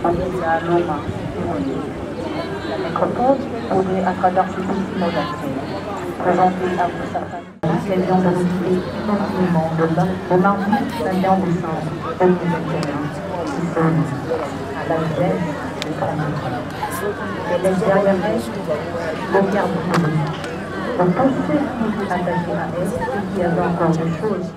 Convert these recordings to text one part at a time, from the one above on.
Mabisa Loma, la nécropole posée à travers ce petit modèle, présenté à vous certains. L'occasion de visiter immensément le mardi 21 décembre 2021, qui sonne à la veille des grands. Et laisse derrière elle, au cœur du monde, pour tous ceux qui sont attachés à elle et qui avaient encore des choses.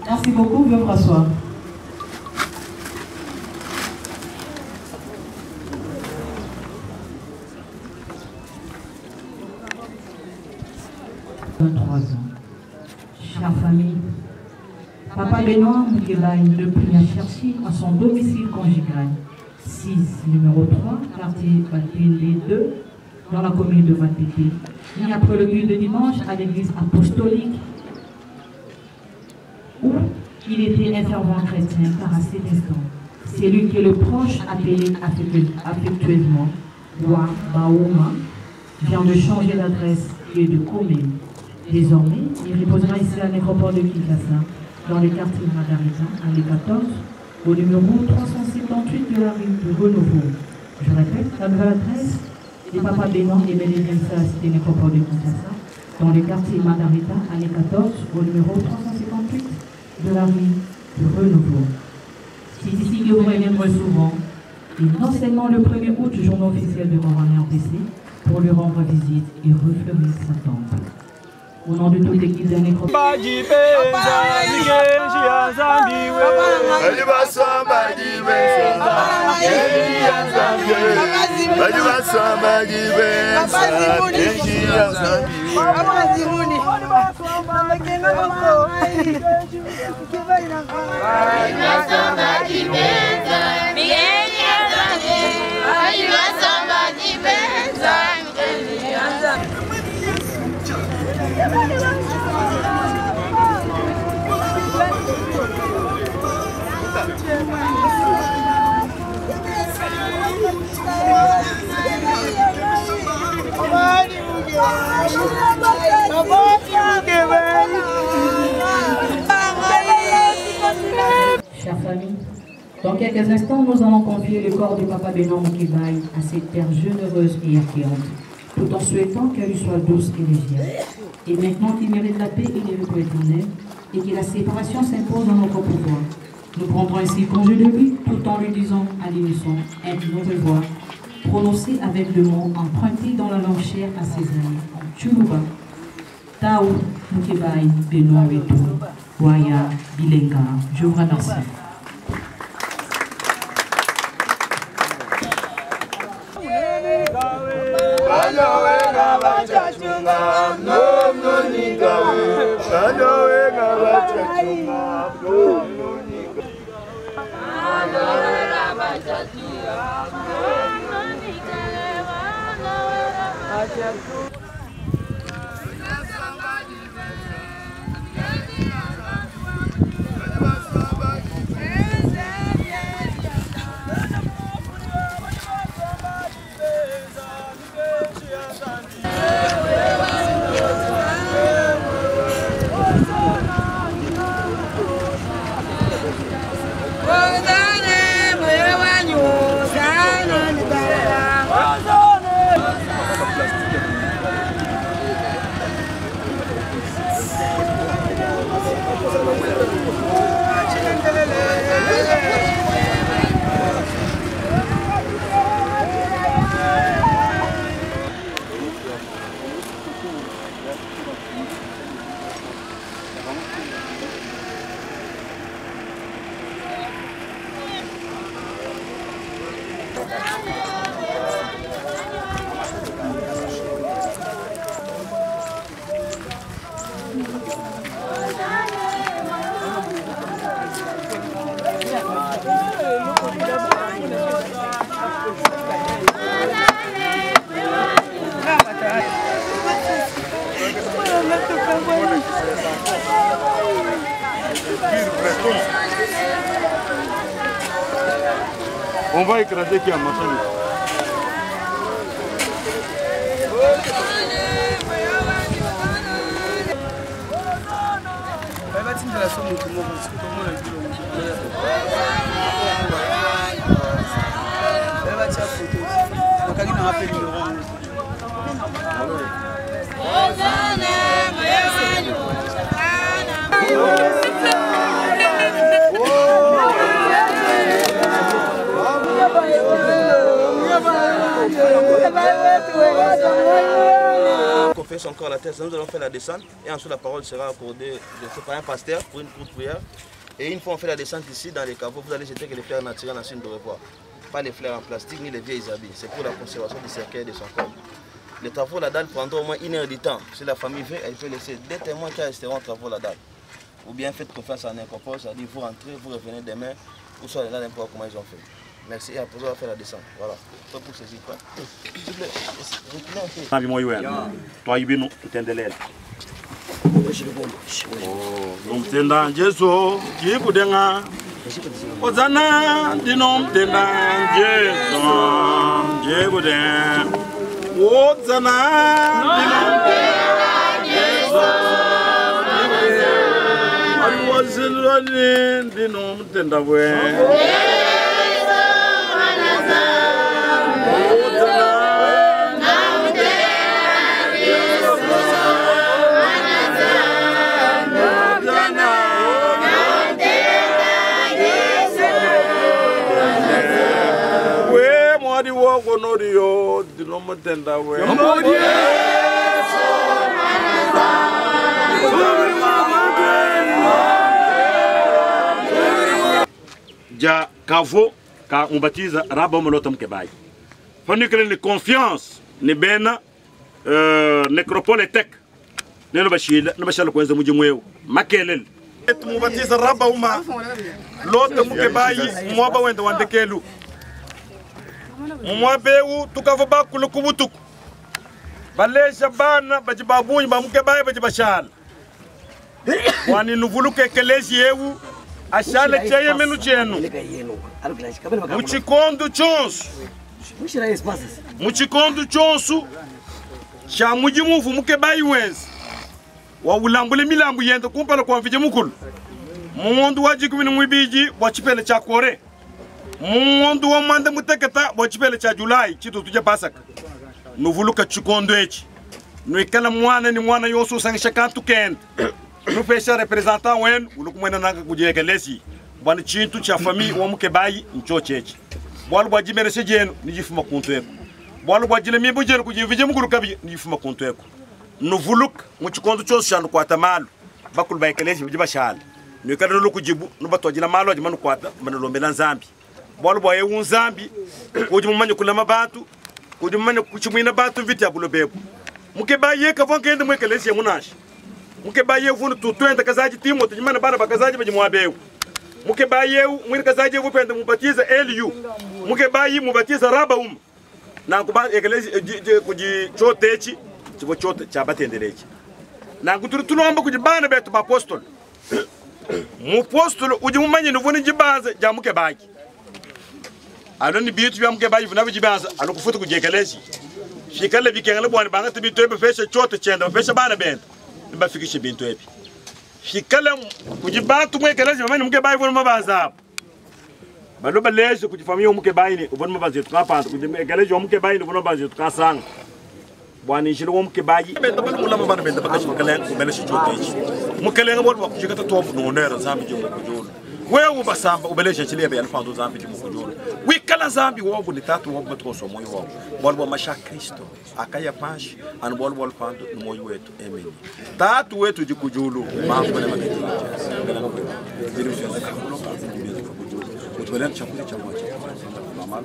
Merci beaucoup, vieux François. Chère famille, Papa Benoît Moukébaï ne prit à chercher à son domicile conjugal, 6 numéro 3, quartier Matélé 2, dans la commune de Matélé, ni après le culte de dimanche à l'église apostolique, où il était un fervent chrétien, car à cet instant, c'est lui qui est le proche appelé affectueusement Wa Baouma, vient de changer d'adresse et de commune. Désormais, il reposera ici à la nécropole de Kinshasa, dans les quartiers Margarita, à l'E 14, au numéro 378 de la rue de Renouveau. Je répète, la nouvelle adresse des Papa Bénon et Bénédicta à la cité nécropole de Kinshasa, dans les quartiers Margarita, à l'E 14, au numéro 358 de la rue de Renouveau. C'est ici que vous reviendrez souvent, et non seulement le 1er août, journée officielle de Morane en PC, pour lui rendre visite et refleurir sa tombe. Au nom de toute l'équipe de nécropole. Chère famille, dans quelques instants, nous allons confier le corps de Papa Benoît Moukébaï à cette terre généreuse et accueillante, tout en souhaitant qu'elle lui soit douce et légère. Et maintenant qu'il mérite la paix et les repos éternels, et que la séparation s'impose dans notre pouvoir, nous prendrons ainsi congé de lui, tout en lui disant à l'unisson une nouvelle voix, prononcée avec le mot emprunté dans la langue chère à ses amis, en Tchoulouba. Tao Moukébaï Benoît Wetou, Waya Bilenga. Je vous remercie. On va écraser qui a marché. On fait encore la thèse, nous allons faire la descente et ensuite la parole sera accordée par un pasteur pour une courte prière. Et une fois on fait la descente ici dans les caveaux, vous allez jeter que les fleurs naturelles en signe de revoir. Pas les fleurs en plastique ni les vieilles habits, c'est pour la conservation du cercueil de son corps. Les travaux la dalle prendront au moins 1 heure de temps. Si la famille veut, elle peut laisser des témoins qui resteront aux travaux la dalle. Ou bien faites confiance en un corps, c'est-à-dire vous rentrez, vous revenez demain, ou soit là n'importe comment ils ont fait. Merci, et après on va faire la descente. Voilà. Toi pour saisir quoi. S'il vous plaît, reculez un peu. Toi, il vient t'endeler. Nom tenda Jesu, qui kudenga. Ozana, dinom tenda Jesu, qui kudenga. Ozana, dinom tenda Jesu. Alwazilani, dinom tenda we. Ja kavo ka umbatiza raba molotam kebai. Fani kele ni confiance ni bena necropole tek. Neno bashila kwenza muji mweu makelele. Mubatiza raba uma lote mukebai mwaba wende wandekelu. Mwabeu tukavoba kulukubutuku. Balesha bana bajibabunyi bamukebai bajibashala. Wani nuvuluke kelezi yewu ashale cheye menu chenu. Muchikondo chonsu. Muchikondo chonsu. Cha muji mufu mukebai wenzi. Wa ulambule milambu yendo kumpala kwa mfije mukulu. Mundu wajikumi ni mwibiji wachipele cha kore. Mundu wa mande muteketa wachipele cha Julai chitu tuja pasaka. Nuvuluka chikondo echi. Nuikala mwana ni mwana yosu sangisha kantu kende. Nupesha representant wenu ulukumwena nanga kujeka lesi. Bwana chintu cha fami wa mukebai nchoche echi. Bwalu bwajimere sejenu nijifuma kuntu eko. Bwalu bwajile mibu jenu kujivije mukulu kabi nijifuma kuntu eko. Nuvuluka muchikondo chosu shandu kwa tamalu. Bakulu baikelesi ujiba shala. Nuikala nulu kujibu nubatojina malu wajimanu kwata manulombela nzambi. Bwalu bwaye unzambi kujimumanya kulama batu kujimumanya kuchimwina batu viti ya bulobebu. Mukebai kavon kende mwekelesi ya munashi. Mukebai vunu tutwenda kazaji timo tujimana bana bakazaji bajimwabewu. Mukebai mwini kazaji vupenda mubatiza Eliu. Mukebai mubatiza raba na kuba ekelesi kujichote echi chivo chote chabatendelechi. Na kutulomba kujibana betu bapostol. Mupostol ujimumanya nuvuni jibaza ja mukebai. Aloni bitu bya mukebai vunabe jibaza alokufuta kujekelesi. Shikale bikengele bwana banga tibito ebe fesha chote chenda fesha bana benda. Mbafikishe bintu epi. Shikale kujibatu mwekelezi mamani mukebai vunu mabaza. Baloba leje kujifamia mukebai ni vunu mabaza tukapanda kujekelezi mukebai ni vunu mabaza tukasanga. bwani jilo wom ke bayi be tabal mu lama ban be tabaka shi kalen ko mele shi joteji mu kalen bol ko jigata to no nera zambi je mu ko jolo wewu basamba ubele shi chile be al fando zambi je mu ko jolo wi kala zambi wo bu litatu wo batro so moyo wo bol bo masha Kristo akaya panshi an bol fando no moyo wetu amen tatu wetu je ko jolo ma ko le mane utwelana chakula cha moja mama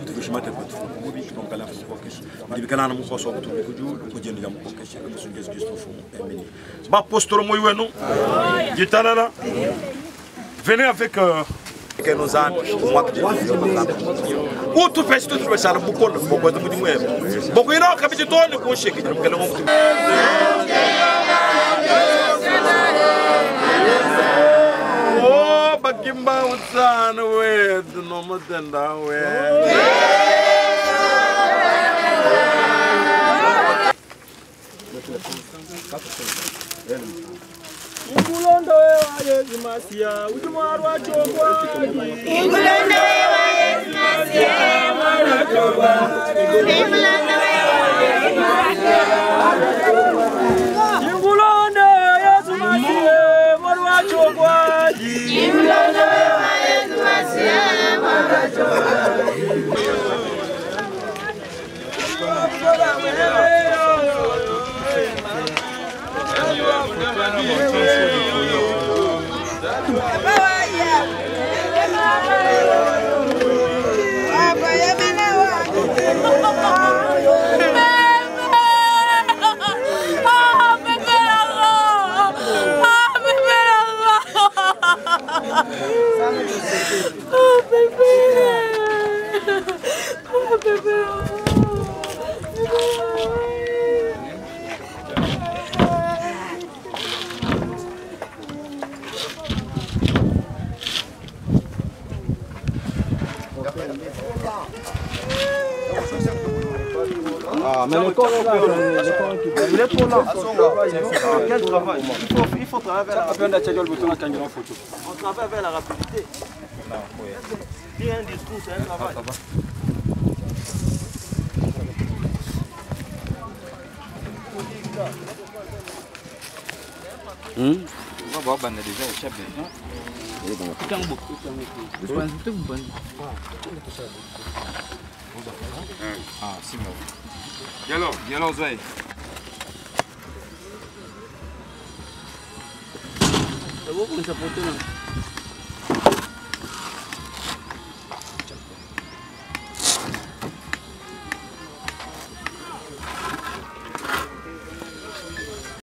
tukushimate kwa tukubi tukonkala fukokesh ndibikana na mukoso kujulu kujendera mukokesh kamusunje Kristo fumu amen ba postoro moyo wenu gitanana venez avec que nos amis moi que ou tu fais tout tu ça beaucoup beaucoup de muito beaucoup ina kabiti tole ko sheki ndibikana mo Kimba utsana we no mutenda we Ingulonda we Yesu Masia ujumarwa chokwa Ingulonda we Yesu Masia mara chokwa Ingulonda we Yesu Masia Ingulonda Yesu Masia mara chokwa Ingulonda we Yesu Masia mara chokwa Ah, mais le corps est là, il est trop lent. Quel travail? Il faut travailler vers la rapidité. On travaille vers la rapidité. Dire un discours, c'est un travail. On va voir déjà le chef déjà. Ah, si, mais Yellow, Zay. C'est bon, comment ça porte là?